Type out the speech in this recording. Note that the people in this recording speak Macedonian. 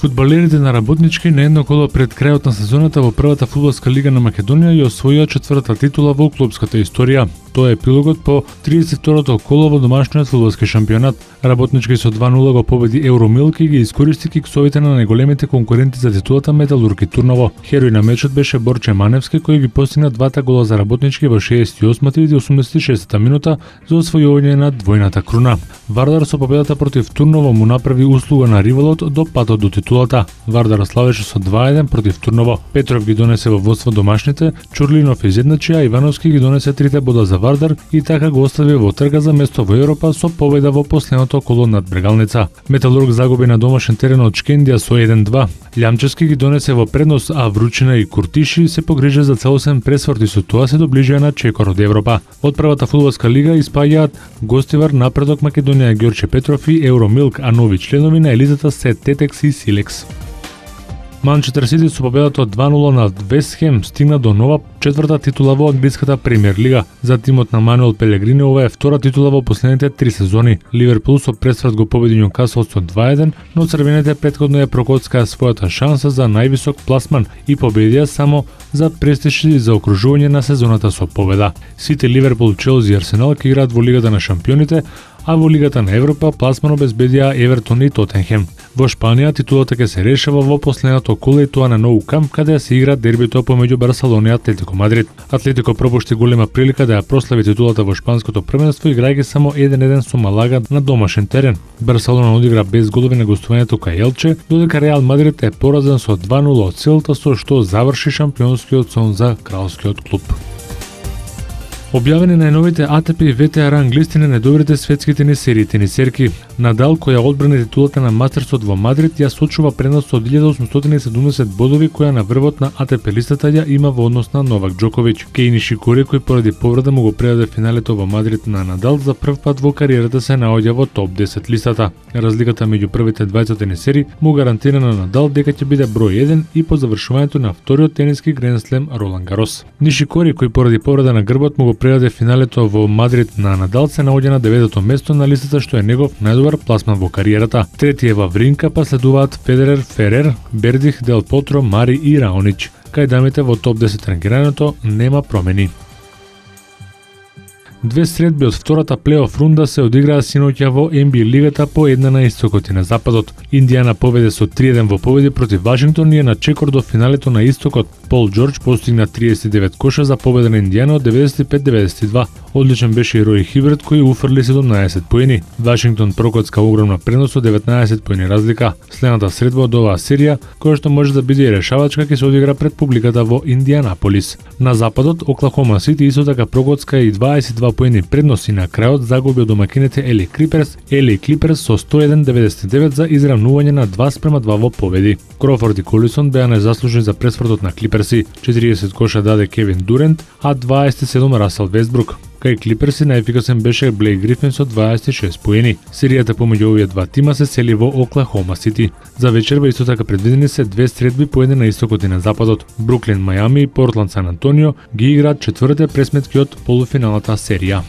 Фудбалерите на Работнички на едно коло пред крајот на сезоната во првата фудбалска лига на Македонија ја освоија четвртата титула во клубската историја. Тоа е епилогот по 32-то коло во домашниот фудбалски шампионат. Работнички со 2:0 го победи Евромилк и ги искористи киксовите на најголемите конкуренти за титулата Металург и Турново. Херој на мечот беше Борче Маневски, кој ги постигна двата гола за Работнички во 68-та и 86-та минута за освојување на двојната круна. Вардар со победата против Турново му направи услуга на ривалот до патот до титулата. Вардар славеше со 2:1 против Турново. Петров ги донесе во водство домашните, Чурлинов изедначи, а Ивановски ги донесе трите бода за Вардар и така го остави во трга за место во Европа со победа во последното коло над Брегалница. Металург загуби на домашен терен од Шкендија со 1:2. Лјамчевски ги донесе во предност, а Вручина и Куртиши се погрижа за целосен пресврт и со тоа се доближија на чекор од Европа. Од првата фудбалска лига испаѓаат Гостивар, Напредок Македонија, Ѓорче Петров и Евромилк, а нови членови на елитата се Тетекс и Силекс. Манчестер Сити со победата од 2:0 над Вест Хем стигна до нова четврта титула во англиската премиер лига. За тимот на Мануел Пелегрини ова е втора титула во последните 3 сезони. Ливерпул со пресврт го победи Њукасл со 2:1, но црвените претходно ја прокоцкаа својата шанса за највисок пласман и победија само за престиж и за окружување на сезоната со победа. Сити, Ливерпул, Челси и Арсенал ќе играат во Лигата на шампионите, а во Лигата на Европа пласман обезбедија Евертон и Тотенхем. Во Шпанија титулата ќе се решава во последното коло и тоа на Nou Camp, каде се игра дербито помеѓу Барселона и Атлетико Мадрид. Атлетико пропушти голема прилика да ја прослави титулата во шпанското првенство играјќи само 1:1 со Малага на домашен терен. Барселона одигра без голови на гостувањето кај Елче, додека Реал Мадрид е поразен со 2:0 од Селта, со што заврши шампионскиот сон за кралскиот клуб. Објавени најновите ATP и WTA ранглисти на најдобрите светски тенисери и тенисерки. Надал, која одбрани титулата на Мастерсот во Мадрид, ја сочува пренос од 1870 бодови која на врвот на ATP листата ја има во однос на Новак Џоковиќ. Кеј Нишикори, кој поради повреда му го предаде финалето во Мадрид на Надал, за прв пат во кариерата се наоѓа во топ 10 листата. Разликата меѓу првите двајца тенисери му гарантира на Надал дека ќе биде број 1 и по завршувањето на вториот тениски гренслем Ролан Гарос. Нишикори, кој поради повреда на грбот му го предаде финалето во Мадрид на Надал, се наоѓа на 9-то место на листата, што е негов најдобар пласман во кариерата. Трети е Вавринка, па следуваат Федерер, Ферер, Бердих, Дел Потро, Мари и Раонич. Кај дамите во топ 10 рангирањето нема промени. Две средби од втората плей-оф рунда се одиграа синоќа во NBA лигата по една на истокот и на западот. Индијана победе со 3:1 во победи против Вашингтон и е на чекор до финалето на истокот. Пол Џорџ постигна 39 коша за победа на Индијана од 95-92. Одличен беше и Рој Хиберт кој уфрли 17 поени. Вашингтон прокоцка огромна предност од 19 поени разлика. Следната средба од оваа серија, која што може да биде и решавачка, ќе се одигра пред публиката во Индијанаполис. На западот, Оклахома Сити исто така прокоцка и 22 поени предност и на крајот загуби од домакините LA Clippers со 101-99 за изравнување на 2:2 во победи. Крофорд и Колисон беа незаслужени за пресвртот на Клиперси. 40 коша даде Кевин Дурент, а 27 Расел Вестбрук. Кај Клиперси најефикасен беше Блејк Грифин со 26 поени. Серијата помеѓу овие два тима се сели во Оклахома Сити. За вечерва исто така предвидени се две средби по една на истокот и на западот. Бруклин Мајами и Портланд Сан Антонио ги играат четвртите пресметки од полуфиналната серија.